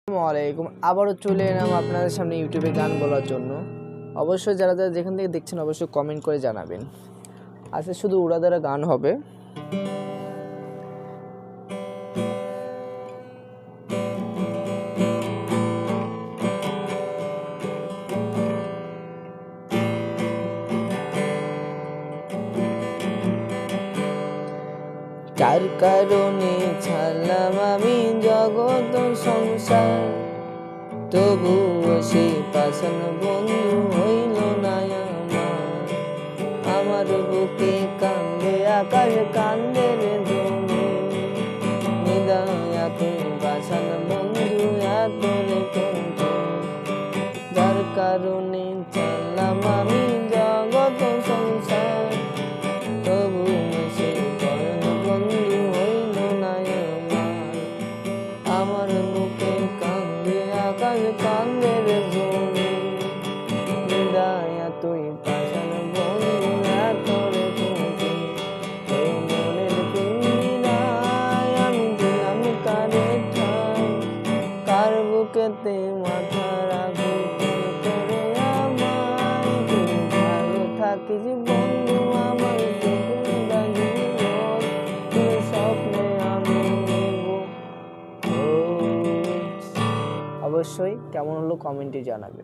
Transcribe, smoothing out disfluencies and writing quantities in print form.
আসসালামু আলাইকুম। আবারও চলে এলাম আপনাদের সামনে ইউটিউবে গান বলার জন্য। অবশ্যই যারা যেখান থেকে দেখছেন অবশ্যই কমেন্ট করে জানাবেন। আজকে শুধু উড়াধরা গান হবে। কার কারণে ছাড়লাম আমি জগৎ সংসার, তবুও সে পাষাণ বন্ধু হইল না আমার বুকে কান্দে আকাশ কান্দে রে জমি, নিদায়া তুই পাষাণ বন্ধু এত রেখে, যার কারণে ছাড়লাম আমি জগৎ সংসার, তবুও সে বন্ধু হইল না আমার বুকে কান্দে আকাশ কান্দে রে জমি, নিদায়া তুই পাষাণ বন্ধু এত রেখে, এই মনের পিঞ্জিরায় আমি দিলাম কারে ঠাই, কার বুকেতে মাথা রাখি করে আমায়, তুই ভালো থাকিস বন্ধু আমার স্বপ্নে আমি নেব। অবশ্যই কেমন হলো কমেন্টে জানাবে।